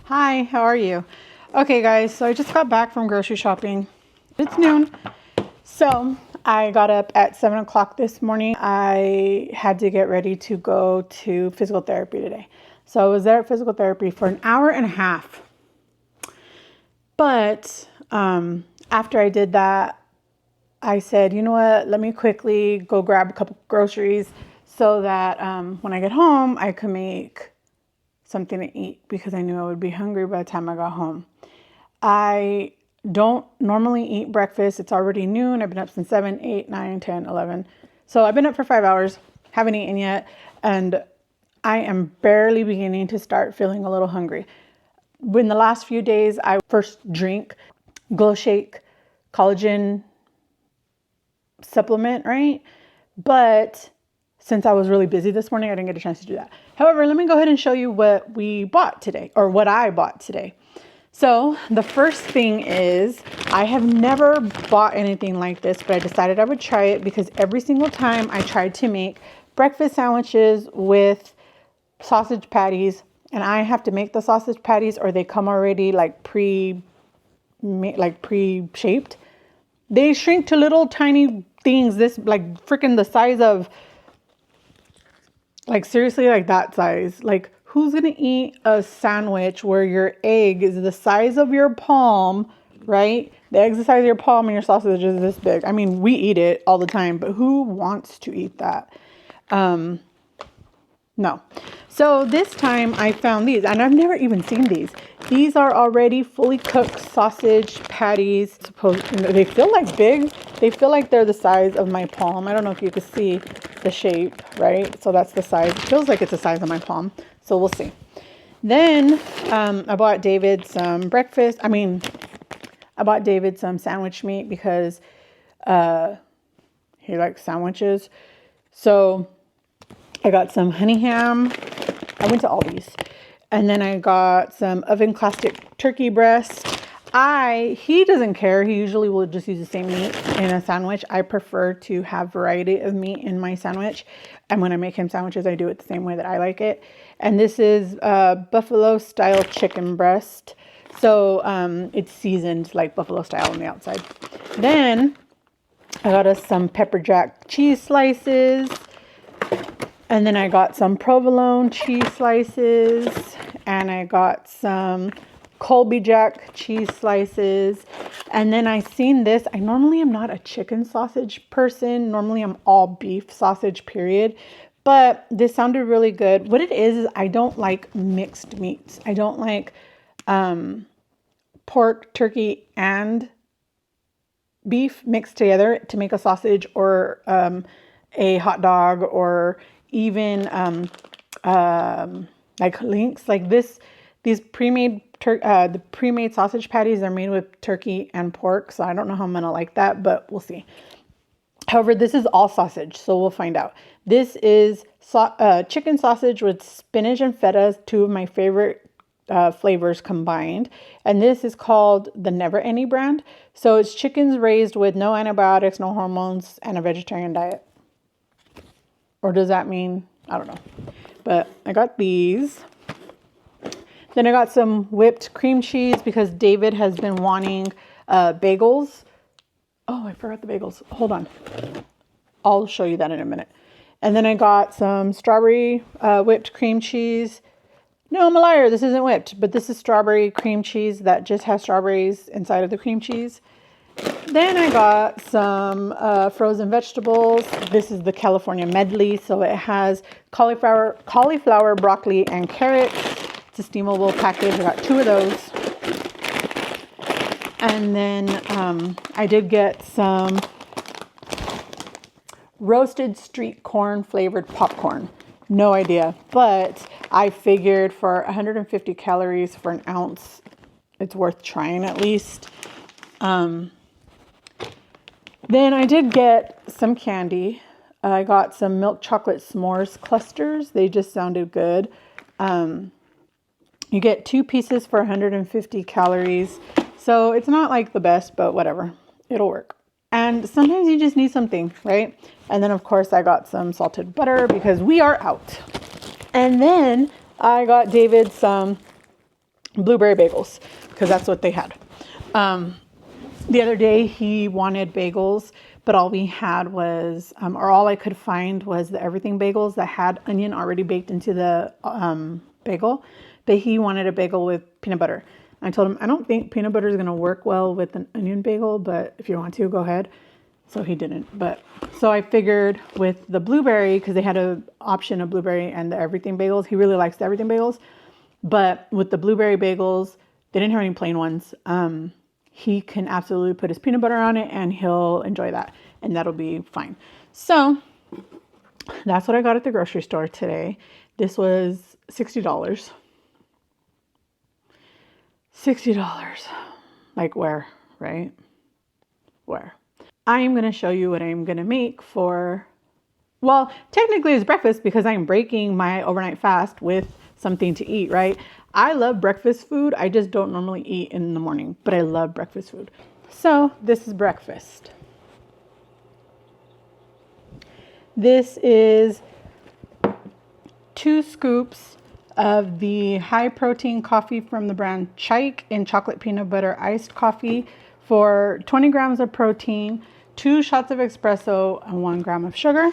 Hi, how are you? Okay guys, so I just got back from grocery shopping. It's noon. So I got up at 7 o'clock this morning. I had to get ready to go to physical therapy today. So I was there at physical therapy for an hour and a half. But after I did that, I said, you know what, let me quickly go grab a couple groceries so that when I get home, I could make something to eat because I knew I would be hungry by the time I got home. I don't normally eat breakfast. It's already noon. I've been up since 7, 8, 9, 10, 11. So I've been up for 5 hours, haven't eaten yet, and I am barely beginning to start feeling a little hungry. In the last few days, I first drink Glow Shake collagen supplement, right? But since I was really busy this morning, I didn't get a chance to do that. However, let me go ahead and show you what we bought today, or what I bought today. So the first thing is, I have never bought anything like this, but I decided I would try it because every single time I tried to make breakfast sandwiches with sausage patties, and I have to make the sausage patties or they come already like pre-shaped. They shrink to little tiny things, this like freaking the size of, like seriously, like that size. Like who's gonna eat a sandwich where your egg is the size of your palm, right? The egg's the size of your palm and your sausage is this big. I mean, we eat it all the time, but who wants to eat that? No. So this time I found these, and I've never even seen these. These are already fully cooked sausage patties. They feel like big. They feel like they're the size of my palm. I don't know if you can see the shape, right? So that's the size. It feels like it's the size of my palm. So we'll see. Then I bought David some breakfast. I bought David some sandwich meat because he likes sandwiches. So I got some honey ham. I went to Aldi's. And then I got some oven classic turkey breast. He doesn't care. He usually will just use the same meat in a sandwich. I prefer to have variety of meat in my sandwich. And when I make him sandwiches, I do it the same way that I like it. And this is buffalo style chicken breast. So it's seasoned like buffalo style on the outside. Then I got us some pepper jack cheese slices. And then I got some provolone cheese slices, and I got some Colby Jack cheese slices. And then I seen this. I normally am not a chicken sausage person. Normally I'm all beef sausage, period. But this sounded really good. What it is I don't like mixed meats. I don't like pork, turkey, and beef mixed together to make a sausage or a hot dog, or even like links like this. These the pre-made sausage patties are made with turkey and pork, so I don't know how I'm gonna like that, but we'll see. However, this is all sausage, so we'll find out. This is chicken sausage with spinach and feta, two of my favorite flavors combined. And this is called the Never Any brand. So it's chickens raised with no antibiotics, no hormones, and a vegetarian diet. Or does that mean, I don't know. But I got these. Then I got some whipped cream cheese because David has been wanting bagels. Oh, I forgot the bagels. Hold on. I'll show you that in a minute. And then I got some strawberry whipped cream cheese. No, I'm a liar. This isn't whipped, but this is strawberry cream cheese that just has strawberries inside of the cream cheese. Then I got some frozen vegetables. This is the California medley. So it has cauliflower, broccoli, and carrots. It's a steamable package. I got 2 of those. And then I did get some roasted street corn flavored popcorn. No idea. But I figured for 150 calories for an ounce, it's worth trying at least. Then I did get some candy. I got some milk chocolate s'mores clusters. They just sounded good. You get 2 pieces for 150 calories. So it's not like the best, but whatever. It'll work. And sometimes you just need something, right? And then of course I got some salted butter because we are out. And then I got David some blueberry bagels, because that's what they had. The other day he wanted bagels, but all we had was, or all I could find was the everything bagels that had onion already baked into the bagel. But he wanted a bagel with peanut butter. I told him, I don't think peanut butter is going to work well with an onion bagel, but if you want to, go ahead. So he didn't. But so I figured with the blueberry, because they had an option of blueberry and the everything bagels. He really likes the everything bagels. But with the blueberry bagels, they didn't have any plain ones. He can absolutely put his peanut butter on it and he'll enjoy that. And that'll be fine. So that's what I got at the grocery store today. This was $60. $60. Like where, right? Where? I'm going to show you what I'm going to make for, well, technically it's breakfast because I'm breaking my overnight fast with something to eat, right? I love breakfast food. I just don't normally eat in the morning, but I love breakfast food. So this is breakfast. This is 2 scoops of the high protein coffee from the brand Chike in chocolate peanut butter iced coffee for 20 grams of protein, 2 shots of espresso, and 1 gram of sugar.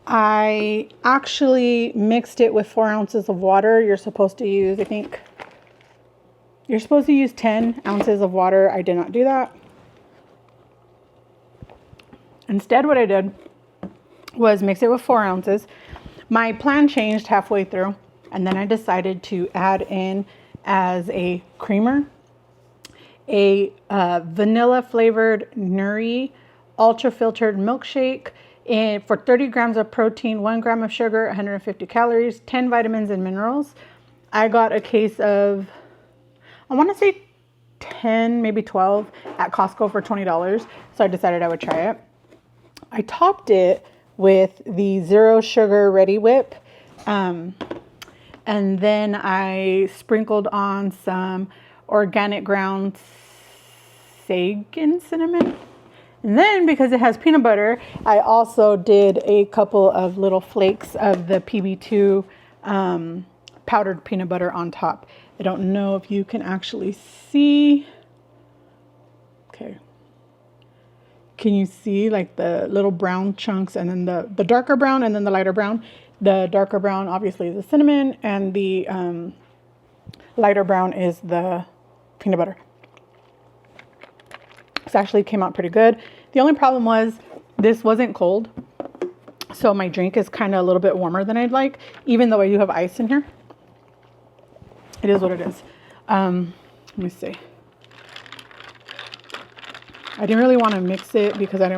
I actually mixed it with 4 ounces of water. You're supposed to use, I think, you're supposed to use 10 ounces of water. I did not do that. Instead, what I did was mix it with 4 ounces. My plan changed halfway through, and then I decided to add in as a creamer a vanilla flavored Nourished ultra filtered milkshake for 30 grams of protein, 1 gram of sugar, 150 calories, 10 vitamins and minerals. I got a case of, I want to say 10, maybe 12 at Costco for $20. So I decided I would try it. I topped it with the zero sugar Ready Whip. And then I sprinkled on some organic ground Sagan cinnamon. And then because it has peanut butter, I also did a couple of little flakes of the PB2 powdered peanut butter on top. I don't know if you can actually see. Okay. Can you see like the little brown chunks and then the darker brown and then the lighter brown? The darker brown obviously is the cinnamon and the lighter brown is the peanut butter. This actually came out pretty good. The only problem was this wasn't cold. So my drink is kind of a little bit warmer than I'd like, even though I do have ice in here. It is what it is. Let me see. I didn't really want to mix it because I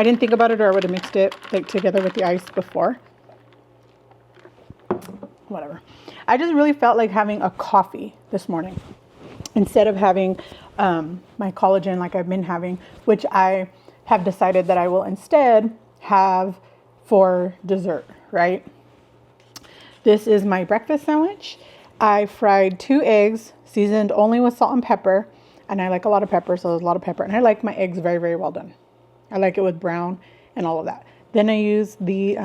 didn't think about it, or I would have mixed it like together with the ice before. Whatever. I just really felt like having a coffee this morning instead of having my collagen like I've been having, which I have decided that I will instead have for dessert, right? This is my breakfast sandwich. I fried 2 eggs, seasoned only with salt and pepper. And I like a lot of pepper, so there's a lot of pepper. And I like my eggs very, very well done. I like it with brown and all of that. Then I use the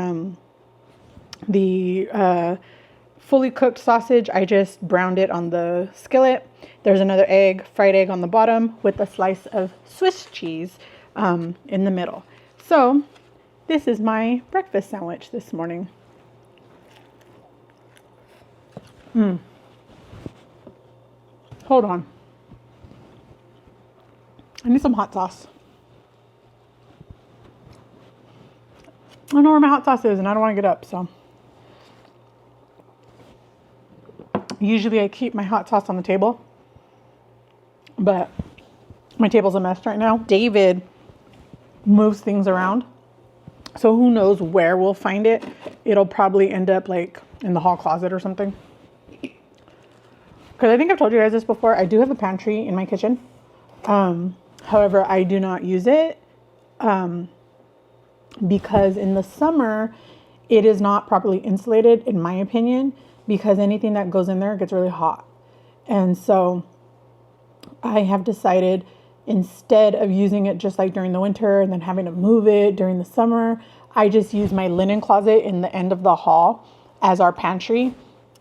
fully cooked sausage. I just browned it on the skillet. There's another egg, fried egg on the bottom with a slice of Swiss cheese in the middle. So this is my breakfast sandwich this morning. Hold on. I need some hot sauce. I don't know where my hot sauce is and I don't want to get up, so. Usually I keep my hot sauce on the table, but my table's a mess right now. David moves things around, so who knows where we'll find it. It'll probably end up like in the hall closet or something. Because I think I've told you guys this before. I do have a pantry in my kitchen. However, I do not use it because in the summer, it is not properly insulated, in my opinion, because anything that goes in there gets really hot. And so I have decided, instead of using it just like during the winter and then having to move it during the summer, I just use my linen closet in the end of the hall as our pantry.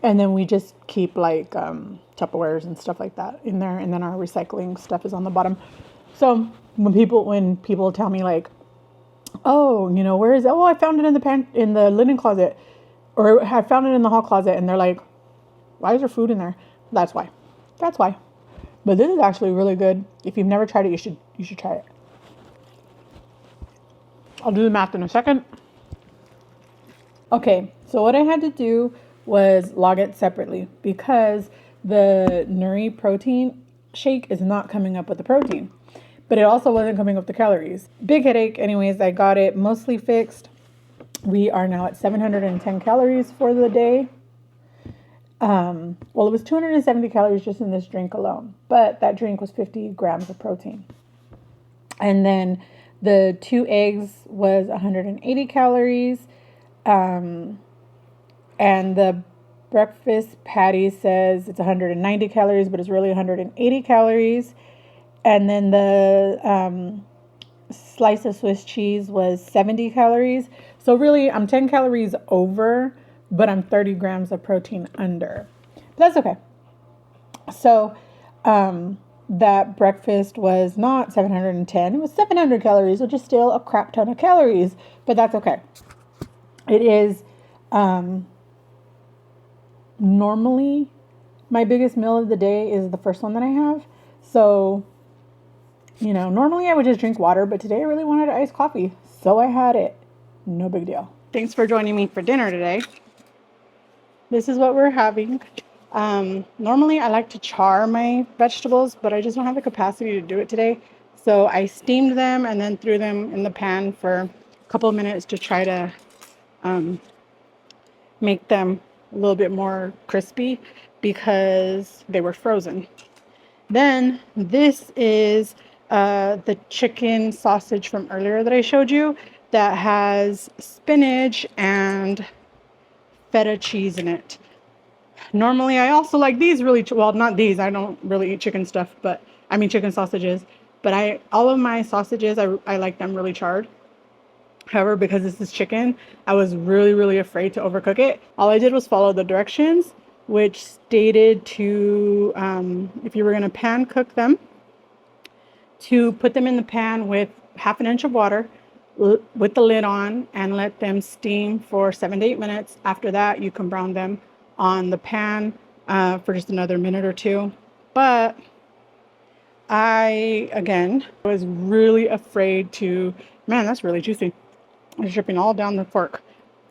And then we just keep like Tupperwares and stuff like that in there. And then our recycling stuff is on the bottom. So when people tell me like, oh, you know, where is it? Oh, I found it in the linen closet, or I found it in the hall closet. And they're like, why is there food in there? That's why. That's why. But this is actually really good. If you've never tried it, you should try it. I'll do the math in a second. Okay, so what I had to do was log it separately because the Nuri protein shake is not coming up with the protein, but it also wasn't coming up with the calories. Big headache. Anyways, I got it mostly fixed. We are now at 710 calories for the day. Well, it was 270 calories just in this drink alone, but that drink was 50 grams of protein. And then the 2 eggs was 180 calories. And the breakfast patty says it's 190 calories, but it's really 180 calories. And then the slice of Swiss cheese was 70 calories. So really, I'm 10 calories over, but I'm 30 grams of protein under. But that's okay. So that breakfast was not 710. It was 700 calories, which is still a crap ton of calories, but that's okay. It is normally my biggest meal of the day is the first one that I have. So, you know, normally I would just drink water, but today I really wanted iced coffee. So I had it. No big deal. Thanks for joining me for dinner today. This is what we're having. Normally I like to char my vegetables, but I just don't have the capacity to do it today. So I steamed them and then threw them in the pan for a couple of minutes to try to make them a little bit more crispy because they were frozen. Then this is the chicken sausage from earlier that I showed you that has spinach and feta cheese in it. Normally I also like these really, well, not these, I don't really eat chicken stuff, but I mean chicken sausages, but all of my sausages, I like them really charred. However, because this is chicken, I was really afraid to overcook it. All I did was follow the directions, which stated to, if you were going to pan cook them, to put them in the pan with half an inch of water with the lid on and let them steam for 7 to 8 minutes. After that, you can brown them on the pan for just another minute or two. But I, again, was really afraid to, man, that's really juicy. It's dripping all down the fork.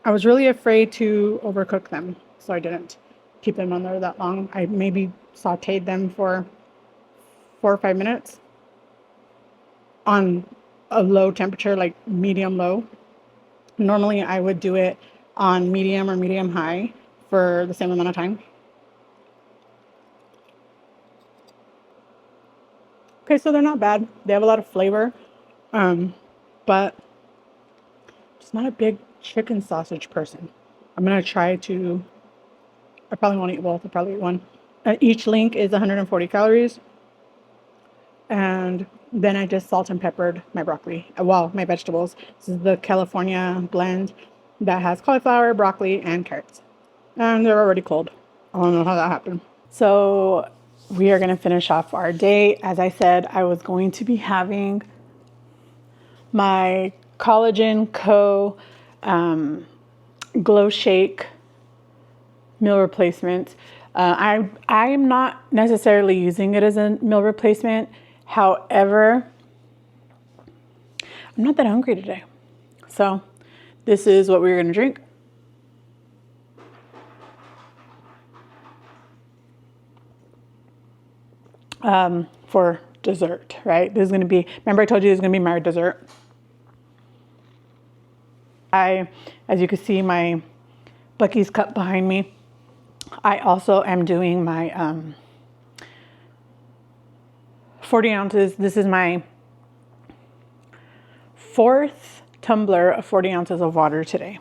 I was really afraid to overcook them, so I didn't keep them on there that long. I maybe sauteed them for 4 or 5 minutes on a low temperature, like medium low. Normally I would do it on medium or medium high for the same amount of time. Okay, so they're not bad. They have a lot of flavor, but just not a big chicken sausage person. I'm gonna try to, I probably won't eat both, I'll probably eat one. Each link is 140 calories. And then I just salt and peppered my broccoli, my vegetables. This is the California blend that has cauliflower, broccoli, and carrots. And they're already cold. I don't know how that happened. So we are gonna finish off our day. As I said, I was going to be having my Collagen Co. Glow Shake meal replacement. I'm not necessarily using it as a meal replacement. However, I'm not that hungry today. So this is what we're going to drink. For dessert, right? This is going to be, remember I told you this is going to be my dessert. As you can see, my Buc-ee's cup behind me. I also am doing my 40 ounces. This is my 4th tumbler of 40 ounces of water today.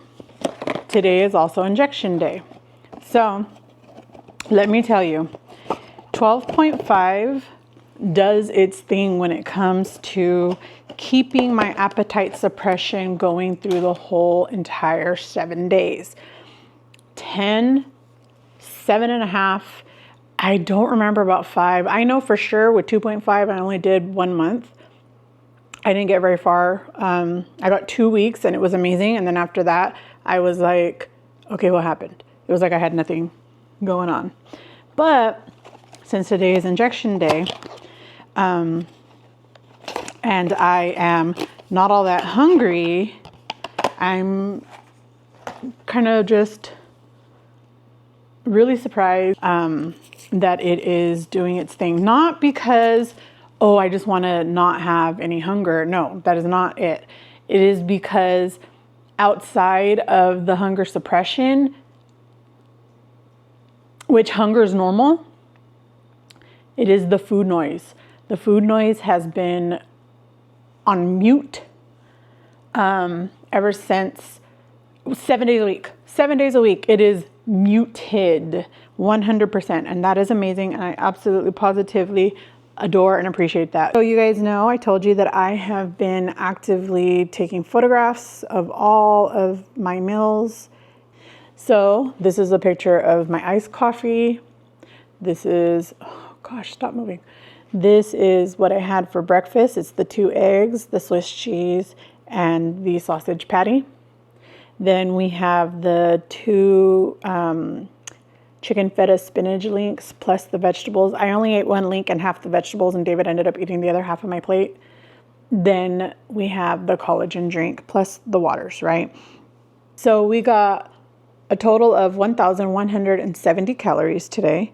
Today is also injection day. So let me tell you, 12.5 does its thing when it comes to keeping my appetite suppression going through the whole entire 7 days. 10 7.5. I don't remember about 5. I know for sure with 2.5, I only did 1 month. I didn't get very far. I got 2 weeks and it was amazing. And then after that, I was like, okay, what happened? It was like I had nothing going on. But since today is injection day, and I am not all that hungry, I'm kind of just really surprised that it is doing its thing. Not because, oh, I just want to not have any hunger. No, that is not it. It is because outside of the hunger suppression, which hunger is normal, it is the food noise. The food noise has been on mute ever since 7 days a week. 7 days a week. It is muted 100%. And that is amazing. And I absolutely positively adore and appreciate that. So you guys know, I told you that I have been actively taking photographs of all of my meals. So this is a picture of my iced coffee. This is, oh gosh, stop moving. This is what I had for breakfast. It's the 2 eggs, the Swiss cheese, and the sausage patty. Then we have the 2 chicken feta spinach links plus the vegetables. I only ate 1 link and half the vegetables, and David ended up eating the other half of my plate. Then we have the collagen drink plus the waters, right? So we got a total of 1,170 calories today.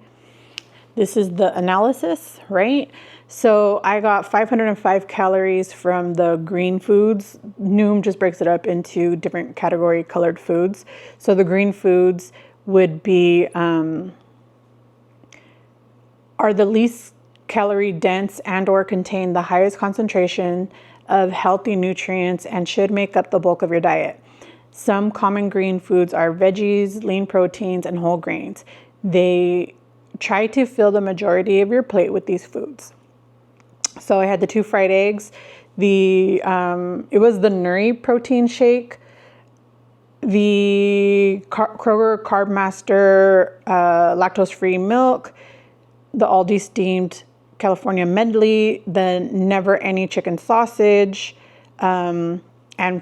This is the analysis, right? So I got 505 calories from the green foods. Noom just breaks it up into different category colored foods. So the green foods would be, are the least calorie dense and or contain the highest concentration of healthy nutrients and should make up the bulk of your diet. Some common green foods are veggies, lean proteins, and whole grains. They try to fill the majority of your plate with these foods. So I had the 2 fried eggs. It was the Nourished protein shake, the Kroger Carb Master lactose-free milk, the Aldi steamed California medley, the Never Any chicken sausage, and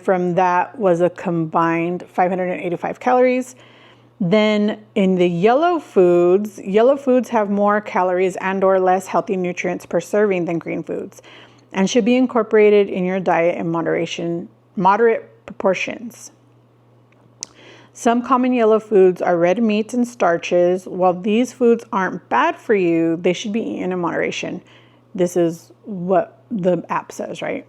from that was a combined 585 calories. Then in the yellow foods have more calories and or less healthy nutrients per serving than green foods and should be incorporated in your diet in moderate proportions. Some common yellow foods are red meats and starches. While these foods aren't bad for you, they should be eaten in moderation. This is what the app says, right?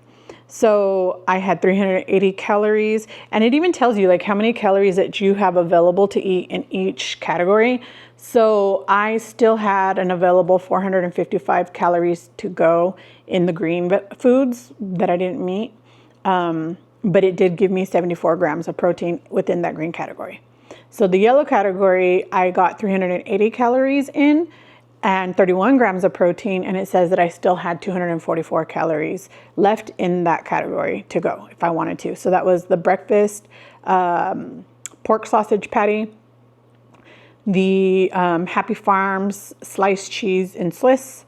So I had 380 calories, and it even tells you like how many calories that you have available to eat in each category. So I still had an available 455 calories to go in the green foods that I didn't meet. But it did give me 74 grams of protein within that green category. So the yellow category, I got 380 calories in and 31 grams of protein, and it says that I still had 244 calories left in that category to go if I wanted to. So that was the breakfast pork sausage patty, the Happy Farms sliced cheese in Swiss,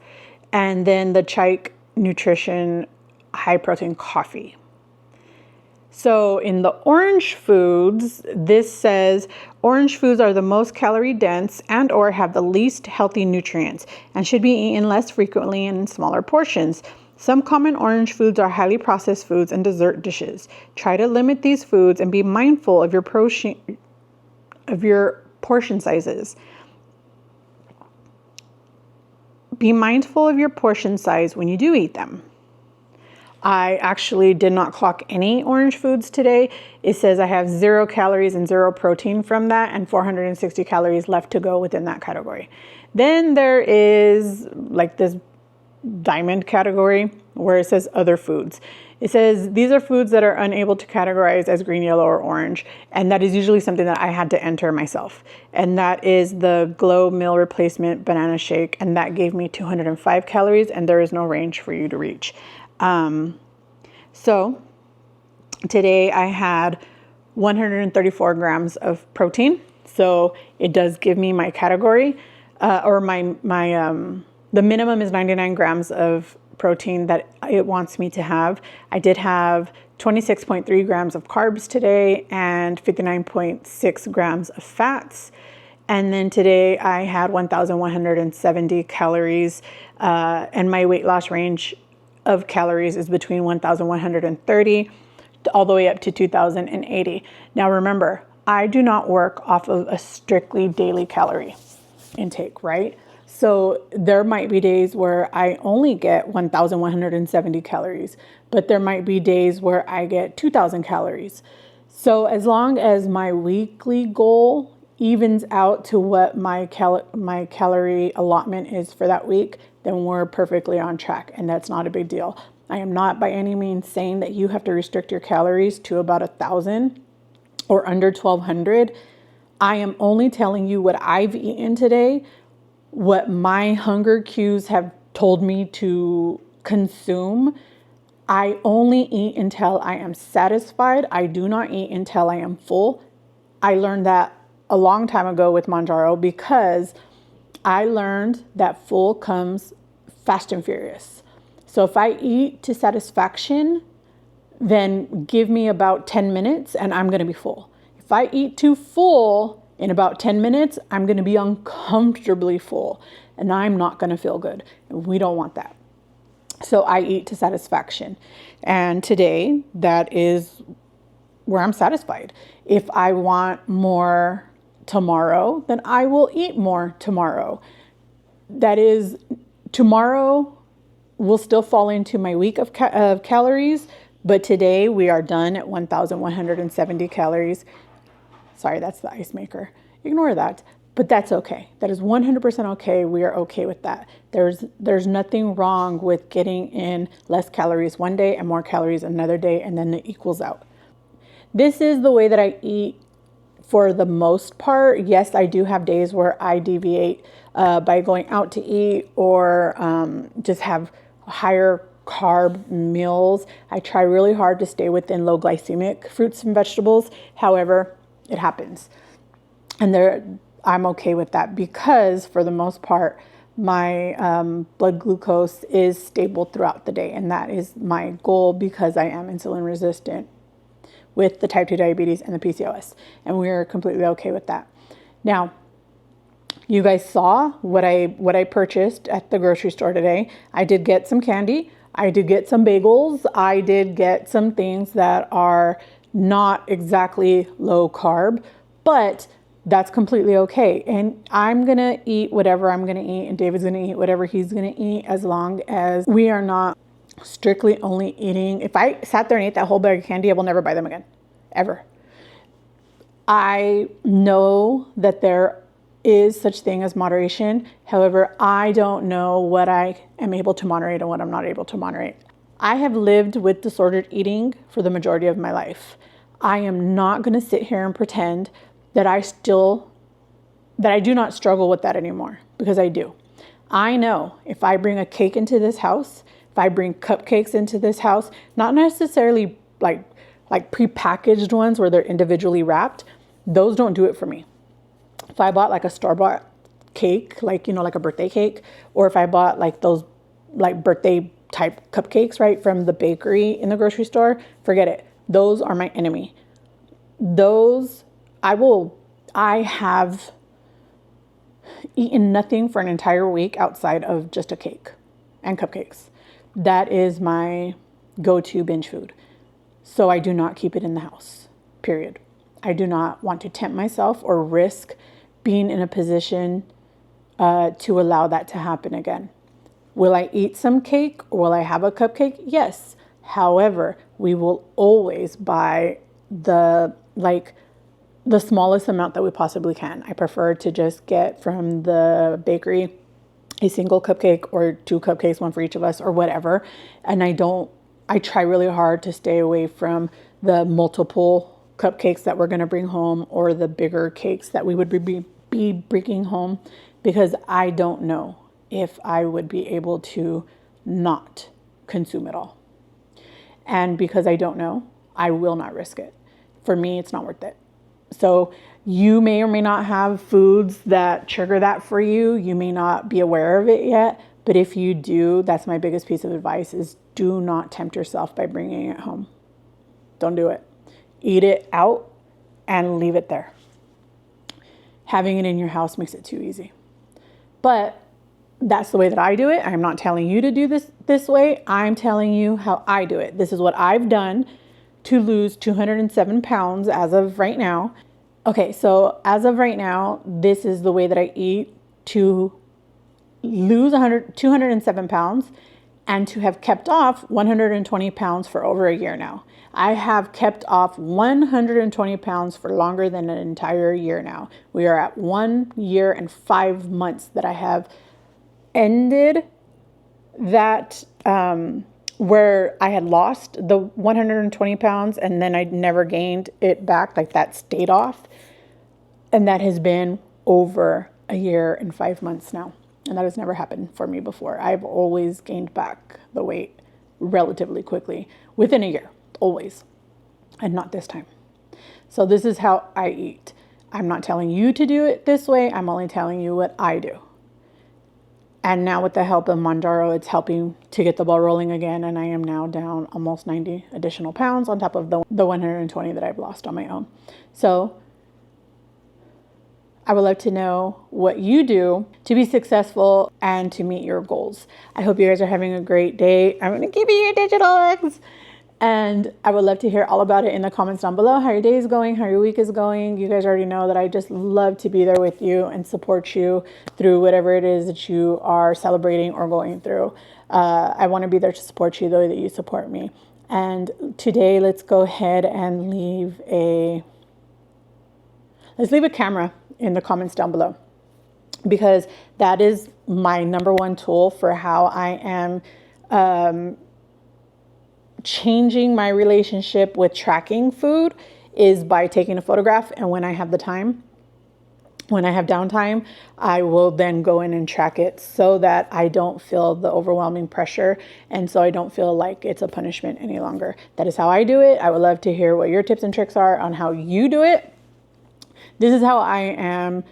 and then the Chike nutrition high protein coffee. So in the orange foods, this says orange foods are the most calorie dense and or have the least healthy nutrients and should be eaten less frequently and in smaller portions. Some common orange foods are highly processed foods and dessert dishes. Try to limit these foods and be mindful of your portion sizes. Be mindful of your portion size when you do eat them. I actually did not clock any orange foods today. It says I have 0 calories and 0 protein from that and 460 calories left to go within that category. Then there is like this diamond category where it says other foods. It says these are foods that are unable to categorize as green, yellow, or orange. And that is usually something that I had to enter myself. And that is the Glow Meal Replacement Banana Shake. And that gave me 205 calories, and there is no range for you to reach. So today I had 134 grams of protein, So it does give me my category, or the minimum is 99 grams of protein that it wants me to have. I did have 26.3 grams of carbs today and 59.6 grams of fats. And then today I had 1,170 calories, and my weight loss range of calories is between 1,130 all the way up to 2,080. Now remember, I do not work off of a strictly daily calorie intake, right? So there might be days where I only get 1,170 calories, but there might be days where I get 2,000 calories. So as long as my weekly goal evens out to what my calorie allotment is for that week, then we're perfectly on track, and that's not a big deal. I am not by any means saying that you have to restrict your calories to about 1,000 or under 1,200. I am only telling you what I've eaten today, what my hunger cues have told me to consume. I only eat until I am satisfied. I do not eat until I am full. I learned that a long time ago with Mounjaro because I learned that full comes fast and furious. So if I eat to satisfaction, then give me about 10 minutes and I'm going to be full. If I eat too full in about 10 minutes, I'm going to be uncomfortably full and I'm not going to feel good. We don't want that. So I eat to satisfaction. And today, that is where I'm satisfied. If I want more tomorrow, then I will eat more tomorrow. That is, tomorrow will still fall into my week of calories, but today we are done at 1,170 calories. Sorry, that's the ice maker. Ignore that, but that's okay. That is 100% okay. We are okay with that. There's nothing wrong with getting in less calories one day and more calories another day, and then it equals out. This is the way that I eat for the most part. Yes, I do have days where I deviate by going out to eat or just have higher carb meals. I try really hard to stay within low glycemic fruits and vegetables. However, it happens. And I'm okay with that because for the most part, my blood glucose is stable throughout the day. And that is my goal because I am insulin resistant with the type 2 diabetes and the PCOS. And we're completely okay with that. Now, you guys saw what I purchased at the grocery store today. I did get some candy. I did get some bagels. I did get some things that are not exactly low carb, but that's completely okay. And I'm going to eat whatever I'm going to eat, and David's going to eat whatever he's going to eat, as long as we are not strictly only eating. If I sat there and ate that whole bag of candy, I will never buy them again, ever. I know that there is such thing as moderation. However, I don't know what I am able to moderate and what I'm not able to moderate. I have lived with disordered eating for the majority of my life. I am not going to sit here and pretend that I do not struggle with that anymore, because I do. I know if I bring a cake into this house, if I bring cupcakes into this house, not necessarily like prepackaged ones where they're individually wrapped, those don't do it for me. If I bought like a store-bought cake, like a birthday cake, or if I bought like those like birthday type cupcakes, right, from the bakery in the grocery store, forget it. Those are my enemy. Those, I have eaten nothing for an entire week outside of just a cake and cupcakes. That is my go-to binge food. So I do not keep it in the house, period. I do not want to tempt myself or risk being in a position to allow that to happen again. Will I eat some cake or will I have a cupcake? Yes. However, we will always buy the smallest amount that we possibly can. I prefer to just get from the bakery a single cupcake or 2 cupcakes, one for each of us or whatever. And I try really hard to stay away from the multiple cupcakes that we're going to bring home or the bigger cakes that we would be bringing home, because I don't know if I would be able to not consume it all. And because I don't know, I will not risk it. For me, it's not worth it. So you may or may not have foods that trigger that for you. You may not be aware of it yet, but if you do, that's my biggest piece of advice is do not tempt yourself by bringing it home. Don't do it. Eat it out and leave it there. Having it in your house makes it too easy. But that's the way that I do it. I'm not telling you to do this way. I'm telling you how I do it. This is what I've done to lose 207 pounds as of right now. Okay, so as of right now, this is the way that I eat to lose 207 pounds and to have kept off 120 pounds for over a year now. I have kept off 120 pounds for longer than an entire year now. We are at 1 year and 5 months that I have ended that where I had lost the 120 pounds and then I never gained it back. Like that stayed off. And that has been over a year and 5 months now. And that has never happened for me before. I've always gained back the weight relatively quickly within a year, always. And not this time. So this is how I eat. I'm not telling you to do it this way. I'm only telling you what I do. And now with the help of Mounjaro, it's helping to get the ball rolling again. And I am now down almost 90 additional pounds on top of the 120 that I've lost on my own. So I would love to know what you do to be successful and to meet your goals. I hope you guys are having a great day. I'm going to give you your digital eggs. And I would love to hear all about it in the comments down below. How your day is going, how your week is going. You guys already know that I just love to be there with you and support you through whatever it is that you are celebrating or going through. I want to be there to support you the way that you support me. And today, let's go ahead and leave a camera in the comments down below, because that is my number one tool for how I am changing my relationship with tracking food is by taking a photograph. And when I have the time, when I have downtime, I will then go in and track it so that I don't feel the overwhelming pressure. And so I don't feel like it's a punishment any longer. That is how I do it. I would love to hear what your tips and tricks are on how you do it. This is how I am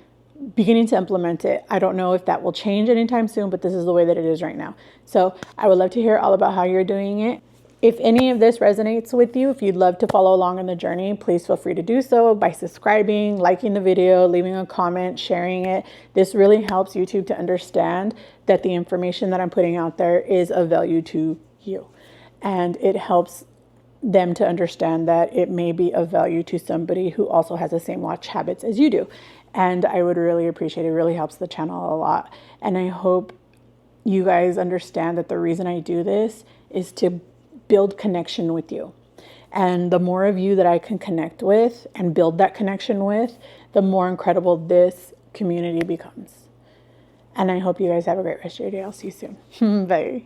beginning to implement it. I don't know if that will change anytime soon, but this is the way that it is right now. So I would love to hear all about how you're doing it. If any of this resonates with you, if you'd love to follow along on the journey, please feel free to do so by subscribing, liking the video, leaving a comment, sharing it. This really helps YouTube to understand that the information that I'm putting out there is of value to you. And it helps them to understand that it may be of value to somebody who also has the same watch habits as you do. And I would really appreciate it. It really helps the channel a lot. And I hope you guys understand that the reason I do this is to build connection with you. And the more of you that I can connect with and build that connection with, the more incredible this community becomes. And I hope you guys have a great rest of your day. I'll see you soon. Bye.